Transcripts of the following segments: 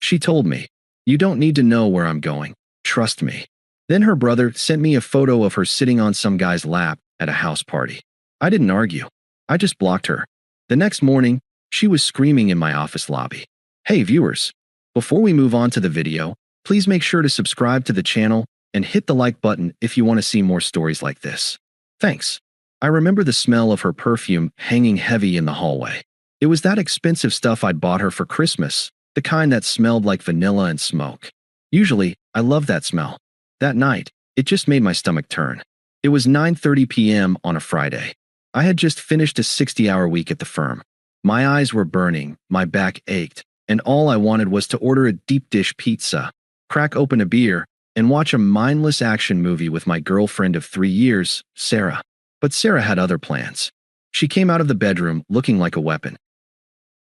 She told me, "You don't need to know where I'm going. Trust me." Then her brother sent me a photo of her sitting on some guy's lap at a house party. I didn't argue. I just blocked her. The next morning, she was screaming in my office lobby. Hey viewers, before we move on to the video, please make sure to subscribe to the channel and hit the like button if you want to see more stories like this. Thanks. I remember the smell of her perfume hanging heavy in the hallway. It was that expensive stuff I'd bought her for Christmas, the kind that smelled like vanilla and smoke. Usually, I love that smell. That night, it just made my stomach turn. It was 9:30 p.m. on a Friday. I had just finished a 60-hour week at the firm. My eyes were burning, my back ached, and all I wanted was to order a deep dish pizza, crack open a beer, and watch a mindless action movie with my girlfriend of 3 years, Sarah. But Sarah had other plans. She came out of the bedroom looking like a weapon.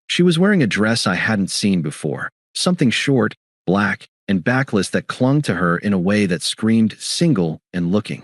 She was wearing a dress I hadn't seen before, something short, black, and backless that clung to her in a way that screamed single and looking.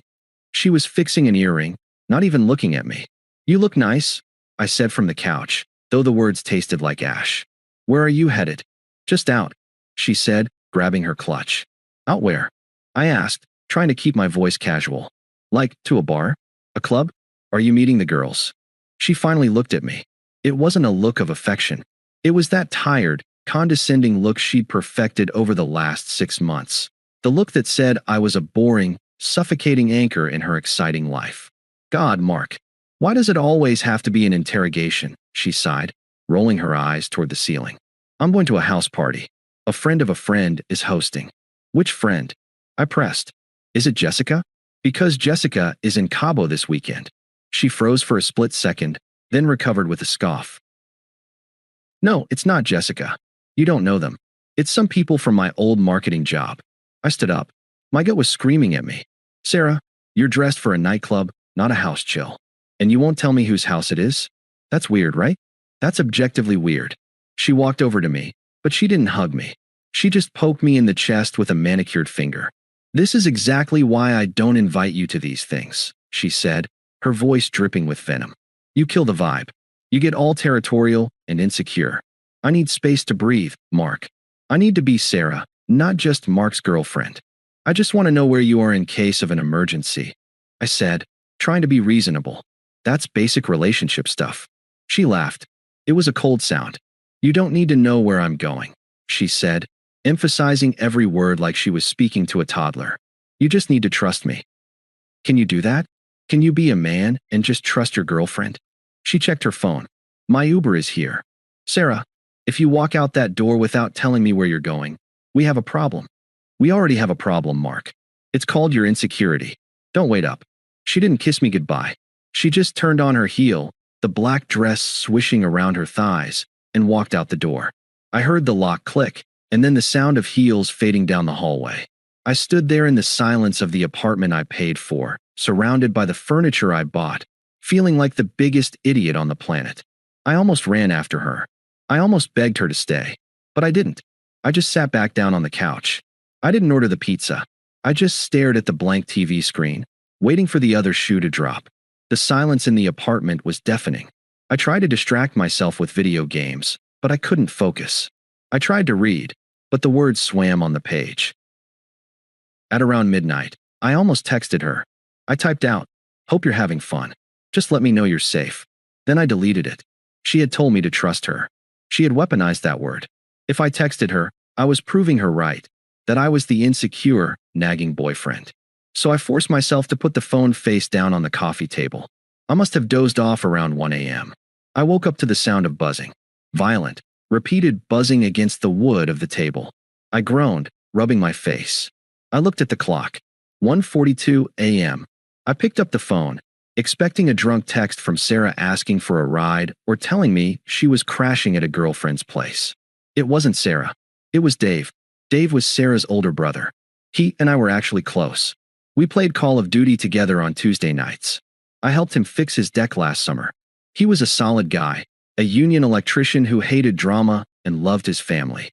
She was fixing an earring, not even looking at me. "You look nice," I said from the couch, though the words tasted like ash. "Where are you headed?" "Just out," she said, grabbing her clutch. "Out where?" I asked, trying to keep my voice casual. "Like, to a bar? A club? Are you meeting the girls?" She finally looked at me. It wasn't a look of affection. It was that tired, condescending look she'd perfected over the last 6 months. The look that said I was a boring, suffocating anchor in her exciting life. "God, Mark, why does it always have to be an interrogation?" she sighed, rolling her eyes toward the ceiling. "I'm going to a house party. A friend of a friend is hosting." "Which friend?" I pressed. "Is it Jessica? Because Jessica is in Cabo this weekend." She froze for a split second, then recovered with a scoff. "No, it's not Jessica. You don't know them. It's some people from my old marketing job." I stood up. My gut was screaming at me. "Sarah, you're dressed for a nightclub, not a house chill. And you won't tell me whose house it is? That's weird, right?" "That's objectively weird." She walked over to me, but she didn't hug me. She just poked me in the chest with a manicured finger. "This is exactly why I don't invite you to these things," she said, her voice dripping with venom. "You kill the vibe. You get all territorial and insecure. I need space to breathe, Mark. I need to be Sarah, not just Mark's girlfriend. I just want to know where you are in case of an emergency," I said, trying to be reasonable. "That's basic relationship stuff." She laughed. It was a cold sound. "You don't need to know where I'm going," she said, emphasizing every word like she was speaking to a toddler. "You just need to trust me." "Can you do that? Can you be a man and just trust your girlfriend?" She checked her phone. "My Uber is here." "Sarah, if you walk out that door without telling me where you're going, we have a problem." "We already have a problem, Mark. It's called your insecurity. Don't wait up." She didn't kiss me goodbye. She just turned on her heel, the black dress swishing around her thighs, and walked out the door. I heard the lock click, and then the sound of heels fading down the hallway. I stood there in the silence of the apartment I paid for, surrounded by the furniture I bought, feeling like the biggest idiot on the planet. I almost ran after her. I almost begged her to stay. But I didn't. I just sat back down on the couch. I didn't order the pizza. I just stared at the blank TV screen, waiting for the other shoe to drop. The silence in the apartment was deafening. I tried to distract myself with video games, but I couldn't focus. I tried to read, but the words swam on the page. At around midnight, I almost texted her. I typed out, "Hope you're having fun. Just let me know you're safe." Then I deleted it. She had told me to trust her. She had weaponized that word. If I texted her, I was proving her right, that I was the insecure, nagging boyfriend. So I forced myself to put the phone face down on the coffee table. I must have dozed off around 1 a.m. I woke up to the sound of buzzing. Violent, repeated buzzing against the wood of the table. I groaned, rubbing my face. I looked at the clock. 1:42 a.m. I picked up the phone, expecting a drunk text from Sarah asking for a ride or telling me she was crashing at a girlfriend's place. It wasn't Sarah. It was Dave. Dave was Sarah's older brother. He and I were actually close. We played Call of Duty together on Tuesday nights. I helped him fix his deck last summer. He was a solid guy, a union electrician who hated drama and loved his family.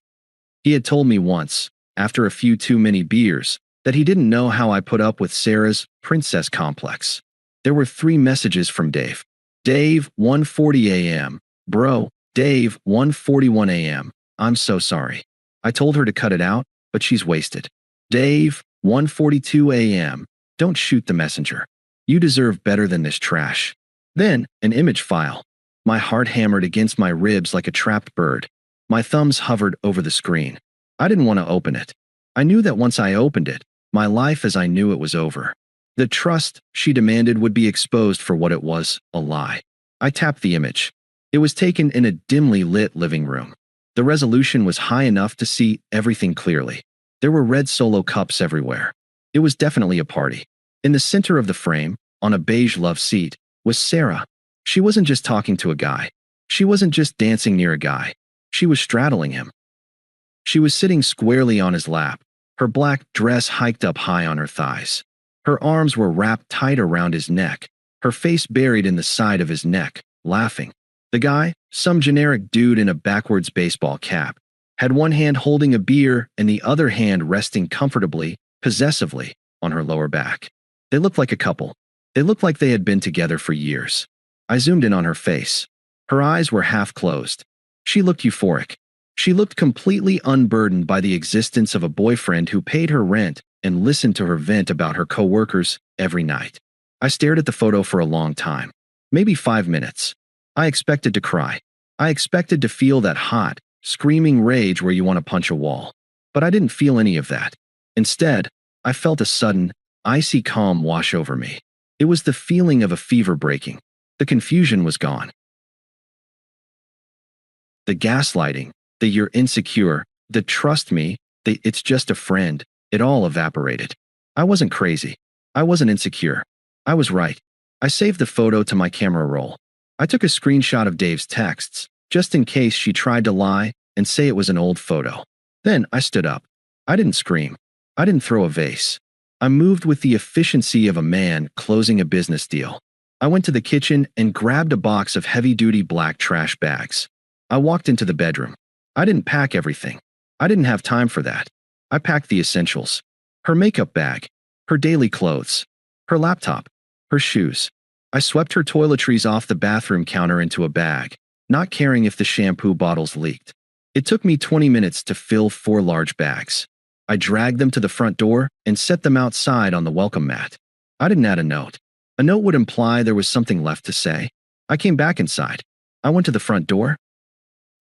He had told me once, after a few too many beers, that he didn't know how I put up with Sarah's princess complex. There were 3 messages from Dave. Dave, 1:40 a.m. Bro, Dave, 1:41 a.m. I'm so sorry. I told her to cut it out, but she's wasted. Dave, 1:42 a.m. Don't shoot the messenger. You deserve better than this trash. Then, an image file. My heart hammered against my ribs like a trapped bird. My thumbs hovered over the screen. I didn't want to open it. I knew that once I opened it, my life as I knew it was over. The trust she demanded would be exposed for what it was, a lie. I tapped the image. It was taken in a dimly lit living room. The resolution was high enough to see everything clearly. There were red Solo cups everywhere. It was definitely a party. In the center of the frame, on a beige love seat, was Sarah. She wasn't just talking to a guy. She wasn't just dancing near a guy. She was straddling him. She was sitting squarely on his lap, her black dress hiked up high on her thighs. Her arms were wrapped tight around his neck, her face buried in the side of his neck, laughing. The guy, some generic dude in a backwards baseball cap, had one hand holding a beer and the other hand resting comfortably, possessively, on her lower back. They looked like a couple. They looked like they had been together for years. I zoomed in on her face. Her eyes were half closed. She looked euphoric. She looked completely unburdened by the existence of a boyfriend who paid her rent and listened to her vent about her coworkers every night. I stared at the photo for a long time, maybe 5 minutes. I expected to cry. I expected to feel that hot, screaming rage where you want to punch a wall. But I didn't feel any of that. Instead, I felt a sudden, icy calm wash over me. It was the feeling of a fever breaking. The confusion was gone. The gaslighting, the "you're insecure," the "trust me," the "it's just a friend," it all evaporated. I wasn't crazy. I wasn't insecure. I was right. I saved the photo to my camera roll. I took a screenshot of Dave's texts, just in case she tried to lie and say it was an old photo. Then I stood up. I didn't scream. I didn't throw a vase. I moved with the efficiency of a man closing a business deal. I went to the kitchen and grabbed a box of heavy-duty black trash bags. I walked into the bedroom. I didn't pack everything. I didn't have time for that. I packed the essentials. Her makeup bag, her daily clothes, her laptop, her shoes. I swept her toiletries off the bathroom counter into a bag, not caring if the shampoo bottles leaked. It took me 20 minutes to fill 4 large bags. I dragged them to the front door and set them outside on the welcome mat. I didn't add a note. A note would imply there was something left to say. I came back inside. I went to the front door.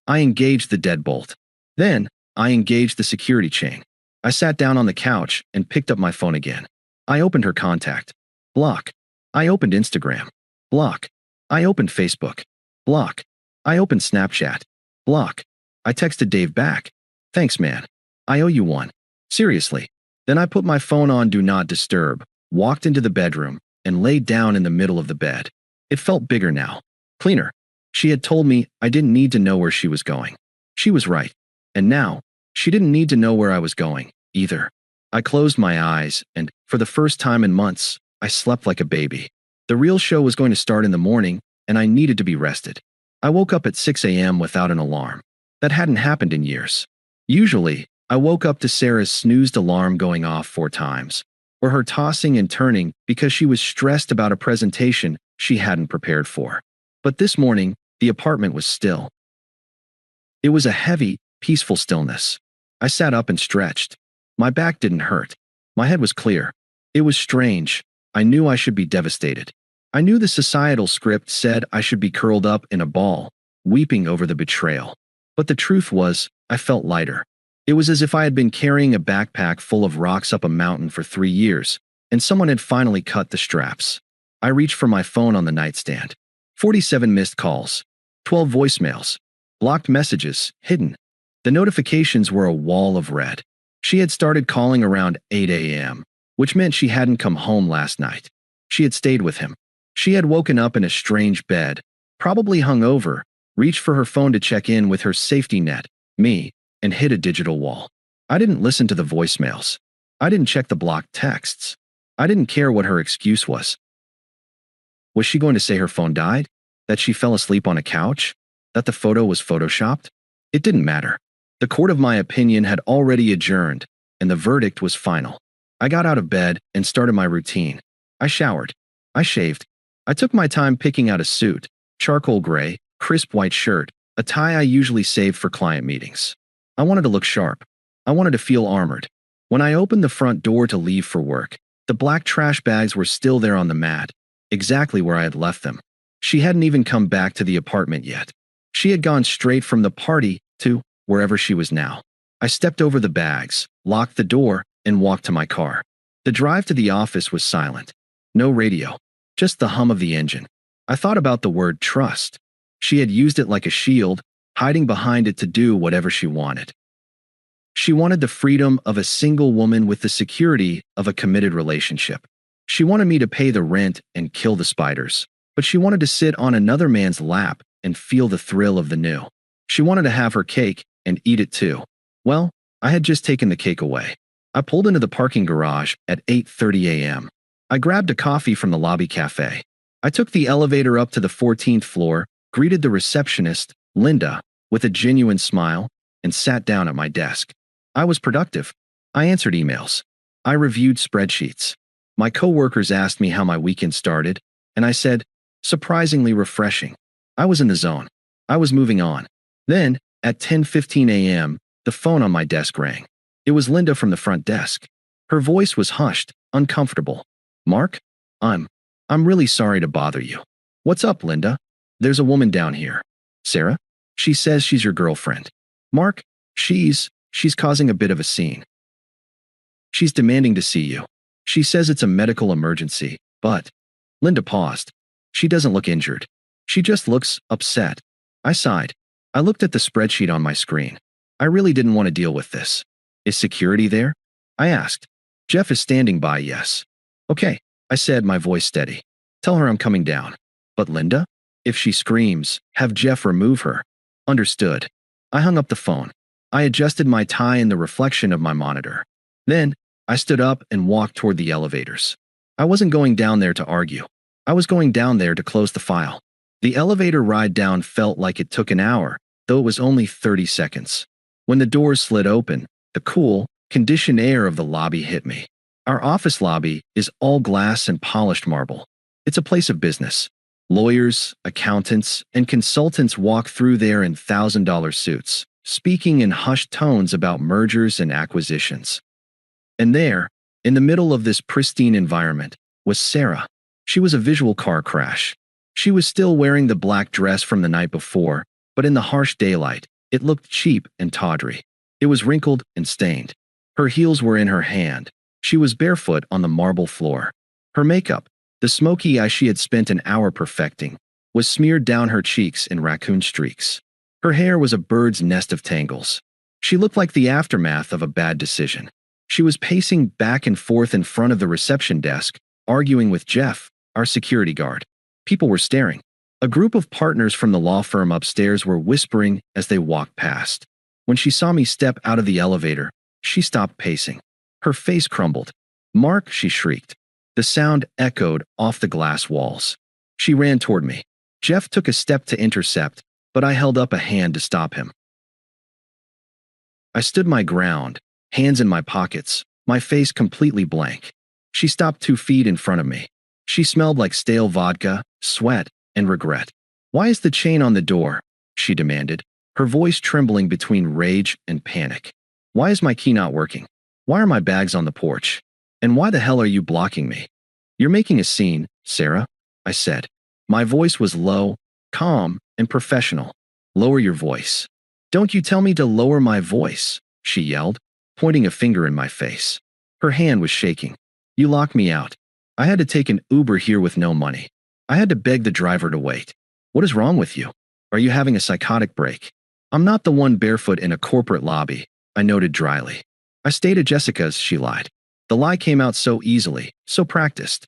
I engaged the deadbolt. Then, I engaged the security chain. I sat down on the couch and picked up my phone again. I opened her contact. Block. I opened Instagram. Block. I opened Facebook. Block. I opened Snapchat. Block. I texted Dave back. Thanks, man. I owe you one. Seriously. Then I put my phone on Do Not Disturb, walked into the bedroom, and laid down in the middle of the bed. It felt bigger now. Cleaner. She had told me I didn't need to know where she was going. She was right. And now, she didn't need to know where I was going, either. I closed my eyes, and, for the first time in months, I slept like a baby. The real show was going to start in the morning, and I needed to be rested. I woke up at 6 a.m. without an alarm. That hadn't happened in years. Usually, I woke up to Sarah's snoozed alarm going off 4 times, or her tossing and turning because she was stressed about a presentation she hadn't prepared for. But this morning, the apartment was still. It was a heavy, peaceful stillness. I sat up and stretched. My back didn't hurt. My head was clear. It was strange. I knew I should be devastated. I knew the societal script said I should be curled up in a ball, weeping over the betrayal. But the truth was, I felt lighter. It was as if I had been carrying a backpack full of rocks up a mountain for 3 years, and someone had finally cut the straps. I reached for my phone on the nightstand. 47 missed calls. 12 voicemails. Blocked messages, hidden. The notifications were a wall of red. She had started calling around 8 a.m., which meant she hadn't come home last night. She had stayed with him. She had woken up in a strange bed, probably hungover, reached for her phone to check in with her safety net, me, and hit a digital wall. I didn't listen to the voicemails. I didn't check the blocked texts. I didn't care what her excuse was. Was she going to say her phone died? That she fell asleep on a couch? That the photo was photoshopped? It didn't matter. The court of my opinion had already adjourned, and the verdict was final. I got out of bed and started my routine. I showered. I shaved. I took my time picking out a suit, charcoal gray, crisp white shirt, a tie I usually save for client meetings. I wanted to look sharp. I wanted to feel armored. When I opened the front door to leave for work, the black trash bags were still there on the mat, exactly where I had left them. She hadn't even come back to the apartment yet. She had gone straight from the party to wherever she was now. I stepped over the bags, locked the door, and walked to my car. The drive to the office was silent. No radio, just the hum of the engine. I thought about the word trust. She had used it like a shield, hiding behind it to do whatever she wanted. She wanted the freedom of a single woman with the security of a committed relationship. She wanted me to pay the rent and kill the spiders, but she wanted to sit on another man's lap and feel the thrill of the new. She wanted to have her cake and eat it too. Well, I had just taken the cake away. I pulled into the parking garage at 8:30 a.m. I grabbed a coffee from the lobby cafe. I took the elevator up to the 14th floor, greeted the receptionist, Linda, with a genuine smile, and sat down at my desk. I was productive. I answered emails. I reviewed spreadsheets. My coworkers asked me how my weekend started, and I said, surprisingly refreshing. I was in the zone. I was moving on. Then, at 10:15 a.m., the phone on my desk rang. It was Linda from the front desk. Her voice was hushed, uncomfortable. Mark? I'm really sorry to bother you. What's up, Linda? There's a woman down here. Sarah? She says she's your girlfriend. Mark? She's causing a bit of a scene. She's demanding to see you. She says it's a medical emergency, but… Linda paused. She doesn't look injured. She just looks upset. I sighed. I looked at the spreadsheet on my screen. I really didn't want to deal with this. Is security there? I asked. Jeff is standing by, yes. Okay, I said, my voice steady. Tell her I'm coming down. But Linda? If she screams, have Jeff remove her. Understood. I hung up the phone. I adjusted my tie in the reflection of my monitor. Then, I stood up and walked toward the elevators. I wasn't going down there to argue. I was going down there to close the file. The elevator ride down felt like it took an hour, though it was only 30 seconds. When the doors slid open, the cool, conditioned air of the lobby hit me. Our office lobby is all glass and polished marble. It's a place of business. Lawyers, accountants, and consultants walk through there in $1,000 suits, speaking in hushed tones about mergers and acquisitions. And there, in the middle of this pristine environment, was Sarah. She was a visual car crash. She was still wearing the black dress from the night before, but in the harsh daylight, it looked cheap and tawdry. It was wrinkled and stained. Her heels were in her hand. She was barefoot on the marble floor. Her makeup, the smoky eye she had spent an hour perfecting, was smeared down her cheeks in raccoon streaks. Her hair was a bird's nest of tangles. She looked like the aftermath of a bad decision. She was pacing back and forth in front of the reception desk, arguing with Jeff, our security guard. People were staring. A group of partners from the law firm upstairs were whispering as they walked past. When she saw me step out of the elevator, she stopped pacing. Her face crumbled. Mark, she shrieked. The sound echoed off the glass walls. She ran toward me. Jeff took a step to intercept, but I held up a hand to stop him. I stood my ground, hands in my pockets, my face completely blank. She stopped 2 feet in front of me. She smelled like stale vodka, sweat, and regret. Why is the chain on the door? She demanded, her voice trembling between rage and panic. Why is my key not working? Why are my bags on the porch? And why the hell are you blocking me? You're making a scene, Sarah, I said. My voice was low, calm, and professional. Lower your voice. Don't you tell me to lower my voice, she yelled, pointing a finger in my face. Her hand was shaking. You locked me out. I had to take an Uber here with no money. I had to beg the driver to wait. What is wrong with you? Are you having a psychotic break? I'm not the one barefoot in a corporate lobby, I noted dryly. I stayed at Jessica's, she lied. The lie came out so easily, so practiced.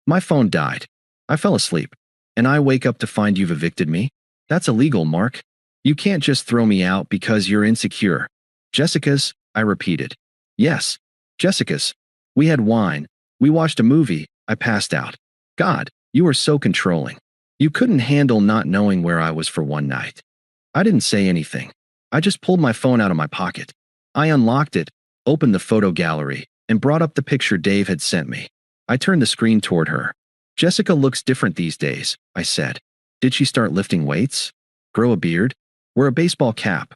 My phone died. I fell asleep. And I wake up to find you've evicted me? That's illegal, Mark. You can't just throw me out because you're insecure. Jessica's, I repeated. Yes, Jessica's. We had wine. We watched a movie. I passed out. God, you were so controlling. You couldn't handle not knowing where I was for one night. I didn't say anything. I just pulled my phone out of my pocket. I unlocked it, opened the photo gallery, and brought up the picture Dave had sent me. I turned the screen toward her. Jessica looks different these days, I said. Did she start lifting weights? Grow a beard? Wear a baseball cap?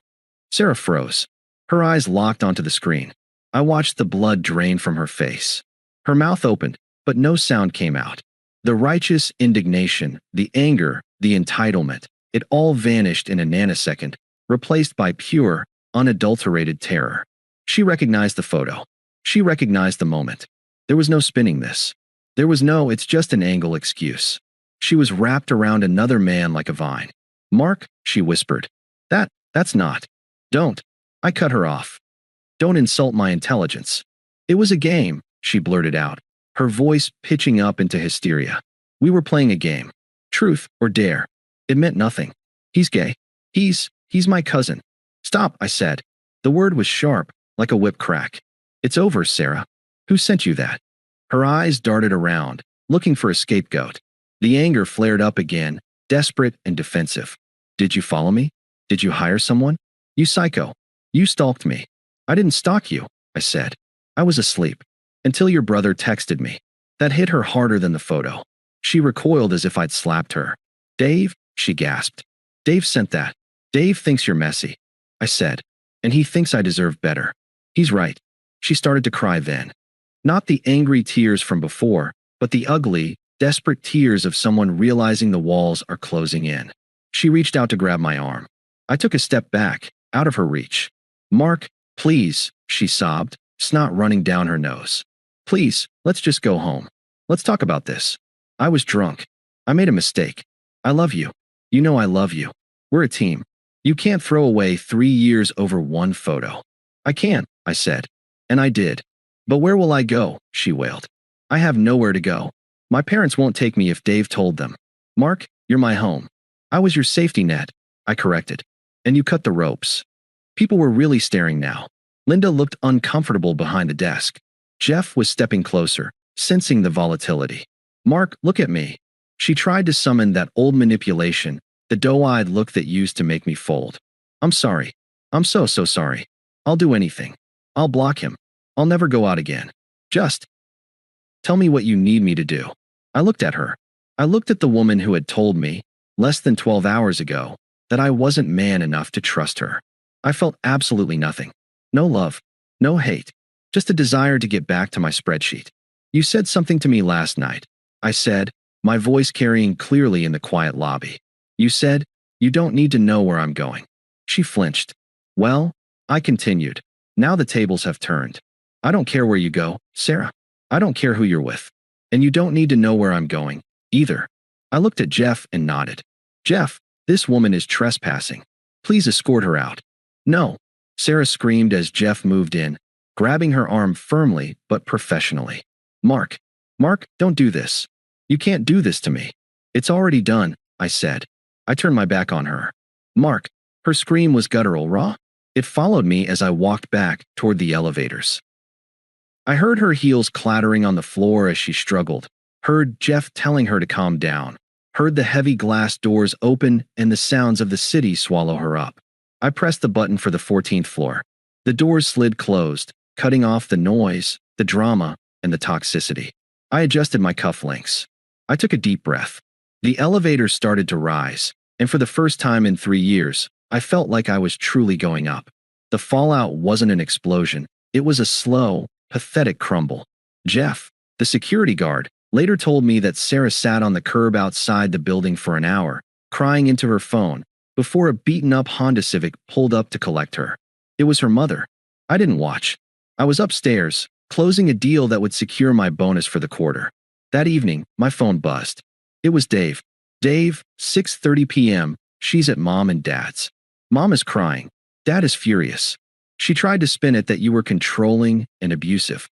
Sarah froze. Her eyes locked onto the screen. I watched the blood drain from her face. Her mouth opened, but no sound came out. The righteous indignation, the anger, the entitlement, it all vanished in a nanosecond, replaced by pure, unadulterated terror. She recognized the photo. She recognized the moment. There was no spinning this. There was no "it's just an angle" excuse. She was wrapped around another man like a vine. "Mark," she whispered. That's not. Don't." I cut her off. "Don't insult my intelligence." "It was a game," she blurted out, her voice pitching up into hysteria. "We were playing a game. Truth or dare. It meant nothing. He's gay. He's my cousin." "Stop," I said. The word was sharp, like a whip crack. "It's over, Sarah. Who sent you that?" Her eyes darted around, looking for a scapegoat. The anger flared up again, desperate and defensive. "Did you follow me? Did you hire someone? You psycho. You stalked me." "I didn't stalk you," I said. "I was asleep. Until your brother texted me." That hit her harder than the photo. She recoiled as if I'd slapped her. "Dave?" she gasped. "Dave sent that. Dave thinks you're messy," I said. "And he thinks I deserve better. He's right." She started to cry then. Not the angry tears from before, but the ugly, desperate tears of someone realizing the walls are closing in. She reached out to grab my arm. I took a step back, out of her reach. "Mark, please," she sobbed, snot running down her nose. "Please, let's just go home. Let's talk about this. I was drunk. I made a mistake. I love you. You know I love you. We're a team. You can't throw away 3 years over one photo." "I can't," I said. And I did. "But where will I go?" she wailed. "I have nowhere to go. My parents won't take me if Dave told them." "Mark, you're my home." "I was your safety net," I corrected. "And you cut the ropes." People were really staring now. Linda looked uncomfortable behind the desk. Jeff was stepping closer, sensing the volatility. "Mark, look at me." She tried to summon that old manipulation, the doe-eyed look that used to make me fold. "I'm sorry. I'm so sorry. I'll do anything. I'll block him. I'll never go out again. Just tell me what you need me to do." I looked at her. I looked at the woman who had told me, less than 12 hours ago, that I wasn't man enough to trust her. I felt absolutely nothing. No love. No hate. Just a desire to get back to my spreadsheet. "You said something to me last night," I said, my voice carrying clearly in the quiet lobby. "You said, you don't need to know where I'm going." She flinched. "Well," I continued, "now the tables have turned. I don't care where you go, Sarah. I don't care who you're with. And you don't need to know where I'm going, either." I looked at Jeff and nodded. "Jeff, this woman is trespassing. Please escort her out." "No," Sarah screamed as Jeff moved in, grabbing her arm firmly but professionally. Mark, don't do this. You can't do this to me." "It's already done," I said. I turned my back on her. "Mark," her scream was guttural, raw. It followed me as I walked back toward the elevators. I heard her heels clattering on the floor as she struggled, heard Jeff telling her to calm down, heard the heavy glass doors open and the sounds of the city swallow her up. I pressed the button for the 14th floor. The doors slid closed, cutting off the noise, the drama, and the toxicity. I adjusted my cufflinks. I took a deep breath. The elevator started to rise, and for the first time in 3 years, I felt like I was truly going up. The fallout wasn't an explosion. It was a slow, pathetic crumble. Jeff, the security guard, later told me that Sarah sat on the curb outside the building for an hour, crying into her phone, before a beaten-up Honda Civic pulled up to collect her. It was her mother. I didn't watch. I was upstairs, closing a deal that would secure my bonus for the quarter. That evening, my phone buzzed. It was Dave. "Dave, 6:30 p.m., she's at Mom and Dad's. Mom is crying. Dad is furious. She tried to spin it that you were controlling and abusive."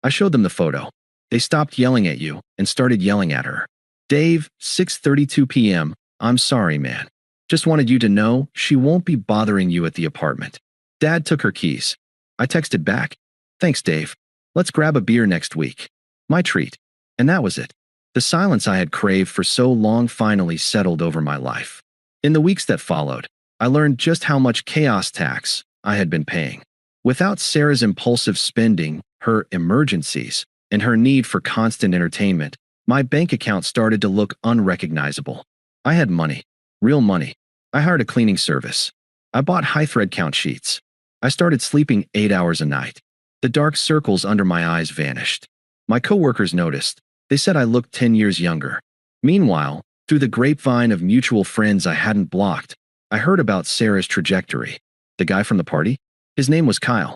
I showed them the photo. They stopped yelling at you and started yelling at her. "Dave, 6:32 p.m., I'm sorry, man. Just wanted you to know she won't be bothering you at the apartment." Dad took her keys. I texted back. "Thanks, Dave. Let's grab a beer next week." My treat. And that was it. The silence I had craved for so long finally settled over my life. In the weeks that followed, I learned just how much chaos tax I had been paying. Without Sarah's impulsive spending, her emergencies, and her need for constant entertainment, my bank account started to look unrecognizable. I had money. Real money. I hired a cleaning service. I bought high thread count sheets. I started sleeping 8 hours a night. The dark circles under my eyes vanished. My coworkers noticed. They said I looked 10 years younger. Meanwhile, through the grapevine of mutual friends I hadn't blocked, I heard about Sarah's trajectory. The guy from the party? His name was Kyle.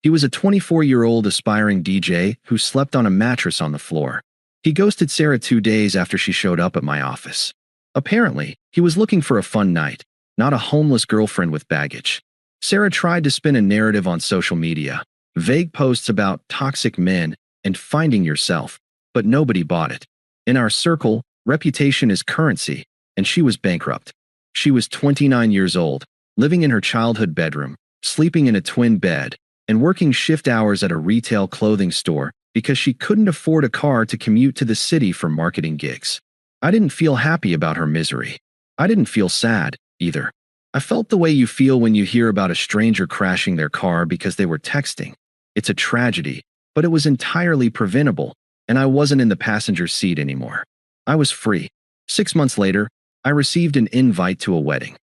He was a 24-year-old aspiring DJ who slept on a mattress on the floor. He ghosted Sarah 2 days after she showed up at my office. Apparently, he was looking for a fun night, not a homeless girlfriend with baggage. Sarah tried to spin a narrative on social media, vague posts about toxic men and finding yourself, but nobody bought it. In our circle, reputation is currency, and she was bankrupt. She was 29 years old, living in her childhood bedroom, sleeping in a twin bed, and working shift hours at a retail clothing store because she couldn't afford a car to commute to the city for marketing gigs. I didn't feel happy about her misery. I didn't feel sad, either. I felt the way you feel when you hear about a stranger crashing their car because they were texting. It's a tragedy, but it was entirely preventable, and I wasn't in the passenger seat anymore. I was free. 6 months later, I received an invite to a wedding.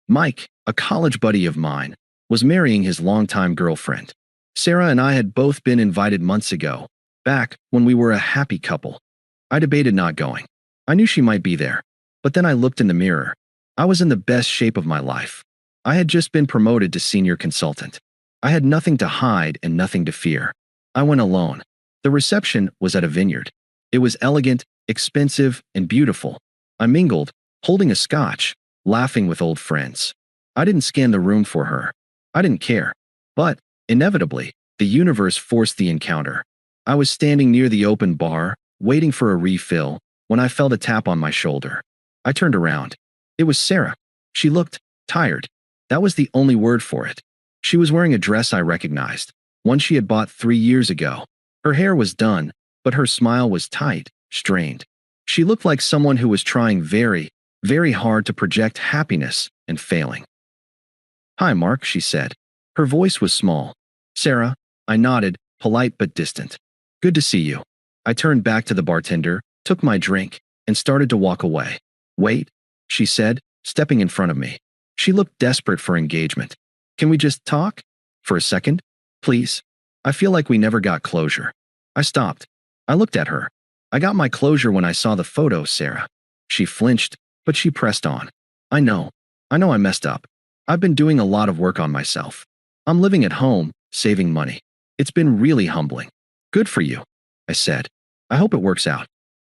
Mike, a college buddy of mine, was marrying his longtime girlfriend. Sarah and I had both been invited months ago, back when we were a happy couple. I debated not going. I knew she might be there, but then I looked in the mirror. I was in the best shape of my life. I had just been promoted to senior consultant. I had nothing to hide and nothing to fear. I went alone. The reception was at a vineyard. It was elegant, expensive, and beautiful. I mingled, holding a scotch, laughing with old friends. I didn't scan the room for her. I didn't care. But, inevitably, the universe forced the encounter. I was standing near the open bar, waiting for a refill, when I felt a tap on my shoulder. I turned around. It was Sarah. She looked tired. That was the only word for it. She was wearing a dress I recognized, one she had bought 3 years ago. Her hair was done, but her smile was tight, strained. She looked like someone who was trying very, very hard to project happiness and failing. "Hi, Mark," she said. Her voice was small. "Sarah," I nodded, polite but distant. "Good to see you." I turned back to the bartender, took my drink, and started to walk away. "Wait," she said, stepping in front of me. She looked desperate for engagement. "Can we just talk? For a second? Please? I feel like we never got closure." I stopped. I looked at her. "I got my closure when I saw the photo, Sarah." She flinched, but she pressed on. I know I messed up. I've been doing a lot of work on myself. I'm living at home, saving money. It's been really humbling." "Good for you," I said. "I hope it works out."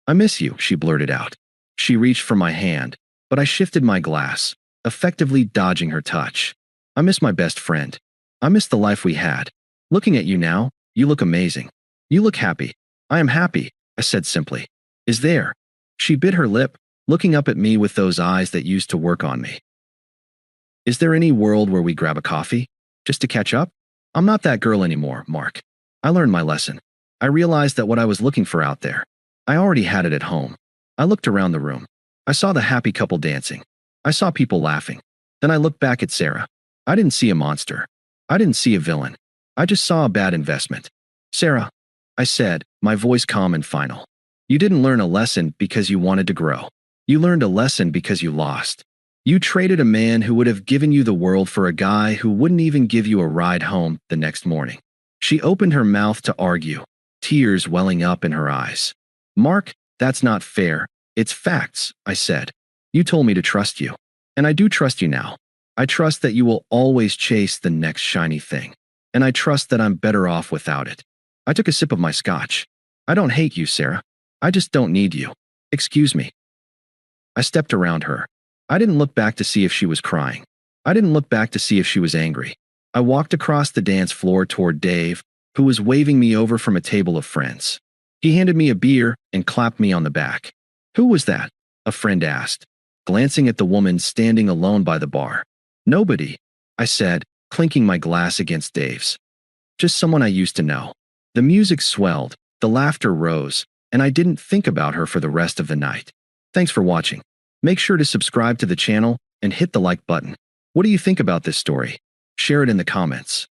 "I miss you," she blurted out. She reached for my hand, but I shifted my glass, effectively dodging her touch. "I miss my best friend. I miss the life we had. Looking at you now, you look amazing. You look happy." "I am happy," I said simply. "Is there?" She bit her lip, looking up at me with those eyes that used to work on me. "Is there any world where we grab a coffee? Just to catch up?" "I'm not that girl anymore, Mark. I learned my lesson. I realized that what I was looking for out there, I already had it at home." I looked around the room. I saw the happy couple dancing. I saw people laughing. Then I looked back at Sarah. I didn't see a monster. I didn't see a villain. I just saw a bad investment. "Sarah," I said, my voice calm and final. "You didn't learn a lesson because you wanted to grow. You learned a lesson because you lost. You traded a man who would have given you the world for a guy who wouldn't even give you a ride home the next morning." She opened her mouth to argue, tears welling up in her eyes. "Mark, that's not fair. It's facts," I said. "You told me to trust you. And I do trust you now. I trust that you will always chase the next shiny thing. And I trust that I'm better off without it." I took a sip of my scotch. "I don't hate you, Sarah. I just don't need you. Excuse me." I stepped around her. I didn't look back to see if she was crying. I didn't look back to see if she was angry. I walked across the dance floor toward Dave, who was waving me over from a table of friends. He handed me a beer and clapped me on the back. "Who was that?" a friend asked, glancing at the woman standing alone by the bar. "Nobody," I said, clinking my glass against Dave's. "Just someone I used to know." The music swelled, the laughter rose, and I didn't think about her for the rest of the night. Thanks for watching. Make sure to subscribe to the channel and hit the like button. What do you think about this story? Share it in the comments.